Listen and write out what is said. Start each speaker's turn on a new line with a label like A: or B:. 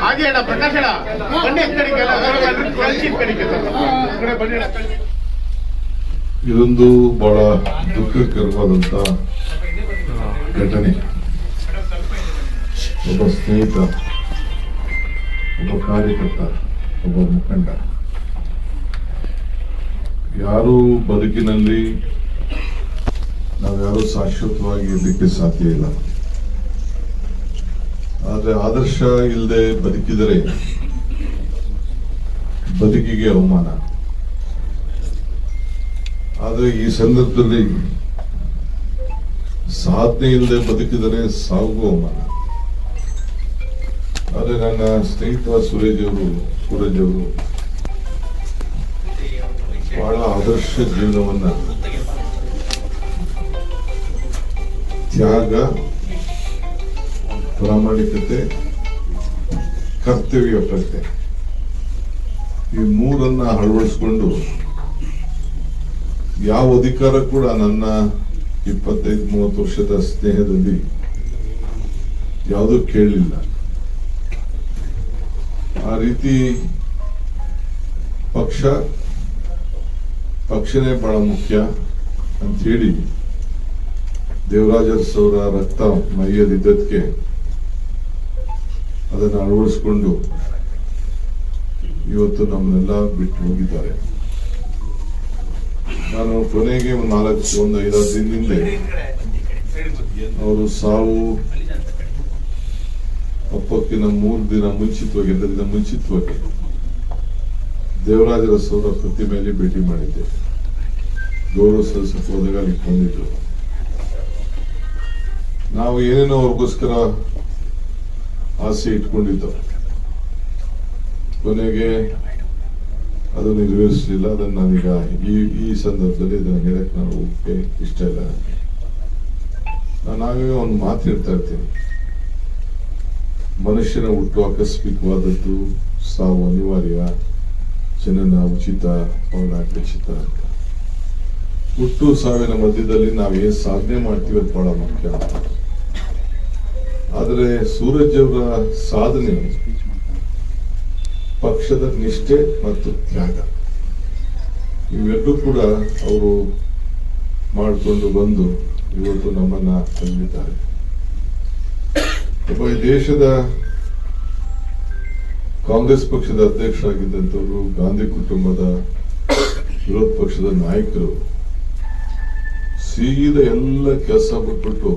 A: ಹಾಗೆ ಅಣ್ಣ ಪ್ರಕಾಶ್ ಅಣ್ಣ ಬನ್ನಿ ಕಡೆಗೆ
B: ಇದೊಂದು ಬಹಳ ದುಃಖಕರವಾದಂತ ಘಟನೆ. ಒಬ್ಬ ಸ್ನೇಹಿತ, ಒಬ್ಬ ಕಾರ್ಯಕರ್ತ, ಒಬ್ಬ ಮುಖಂಡ, ಯಾರು ಬದುಕಿನಲ್ಲಿ ನಾವ್ಯಾರು ಶಾಶ್ವತವಾಗಿ ಇರಲಿಕ್ಕೆ ಸಾಧ್ಯ ಇಲ್ಲ. ಆದ್ರೆ ಆದರ್ಶ ಇಲ್ಲದೆ ಬದುಕಿದರೆ ಬದುಕಿಗೆ ಅವಮಾನ. ಆದ್ರೆ ಈ ಸಂದರ್ಭದಲ್ಲಿ ಸಾಧನೆ ಇಲ್ಲದೆ ಬದುಕಿದರೆ ಸಾವು ಅವಮಾನ. ಆದ್ರೆ ನನ್ನ ಸ್ನೇಹಿತ ಸೂರಜ್ ಅವರು ಬಹಳ ಆದರ್ಶ ಜೀವನವನ್ನ, ತ್ಯಾಗ, ಪ್ರಾಮಾಣಿಕತೆ, ಕರ್ತವ್ಯ ಪ್ರಜ್ಞೆ, ಈ ಮೂರನ್ನ ಅಳವಡಿಸಿಕೊಂಡು ಯಾವ ಅಧಿಕಾರ ಕೂಡ ನನ್ನ 25-30 ವರ್ಷದ ಸ್ನೇಹದಲ್ಲಿ ಯಾವುದೂ ಕೇಳಲಿಲ್ಲ. ಆ ರೀತಿ ಪಕ್ಷನೇ ಬಹಳ ಮುಖ್ಯ ಅಂತ ಹೇಳಿ ದೇವರಾಜ ಅವರ ರಕ್ತ ಮೈಯಲ್ಲಿದ್ದಕ್ಕೆ ಅದನ್ನು ಅಳವಡಿಸಿಕೊಂಡು ಇವತ್ತು ನಮ್ಮನ್ನೆಲ್ಲ ಬಿಟ್ಟು ಹೋಗಿದ್ದಾರೆ. ನಾನು ಕೊನೆಗೆ ಒಂದು 5-6 ದಿನದಿಂದ ಅವರು ಸಾವು ಹಬ್ಬಕ್ಕಿನ 3 ದಿನ ಮುಂಚಿತವಾಗಿ, 2 ದಿನ ಮುಂಚಿತವಾಗಿ ದೇವರಾಜ ಅವರ ಪ್ರತಿಮೆಯಲ್ಲಿ ಭೇಟಿ ಮಾಡಿದ್ದೆ. ಗೌರವ ಸಲ್ಲಿಸಕ್ಕೆ ಹೋದಾಗ ಅಲ್ಲಿ ಬಂದಿದ್ರು. ನಾವು ಏನೇನೋ ಅವ್ರಿಗೋಸ್ಕರ ಆಸೆ ಇಟ್ಕೊಂಡಿದ್ದು, ಕೊನೆಗೆ ಅದು ನೆರವೇರಿಸಲಿಲ್ಲ. ಅದನ್ನು ನಾನೀಗ ಈ ಸಂದರ್ಭದಲ್ಲಿ ಇದನ್ನು ಹೇಳಕ್ ನಾನು ಇಷ್ಟ ಇಲ್ಲ. ನಾವೇ ಒಂದು ಮಾತು ಹೇಳ್ತಾ ಇರ್ತೀನಿ, ಮನುಷ್ಯನ ಹುಟ್ಟು ಆಕಸ್ಮಿಕವಾದದ್ದು, ಸಾವು ಅನಿವಾರ್ಯ, ಜನನ ಉಚಿತ, ಪೌರಾಪೇಕ್ಷಿತ ಅಂತ. ಹುಟ್ಟು ಸಾವಿನ ಮಧ್ಯದಲ್ಲಿ ನಾವೇನ್ ಸಾಧನೆ ಮಾಡ್ತೀವಿ ಅದು ಬಹಳ ಮುಖ್ಯ. ಆದರೆ ಸೂರಜ್ ಅವರ ಸಾಧನೆ ಪಕ್ಷದ ನಿಷ್ಠೆ ಮತ್ತು ತ್ಯಾಗ, ಇವೆಲ್ಲೂ ಕೂಡ ಅವರು ಮಾಡಿಕೊಂಡು ಬಂದು ಇವತ್ತು ನಮ್ಮನ್ನ ತಂದಿದ್ದಾರೆ. ಒಬ್ಬ ಈ ದೇಶದ ಕಾಂಗ್ರೆಸ್ ಪಕ್ಷದ ಅಧ್ಯಕ್ಷರಾಗಿದ್ದಂಥವರು, ಗಾಂಧಿ ಕುಟುಂಬದ ವಿರೋಧ ಪಕ್ಷದ ನಾಯಕರು ಸೀದಾ ಎಲ್ಲ ಕೆಲಸ ಬಿಟ್ಬಿಟ್ಟು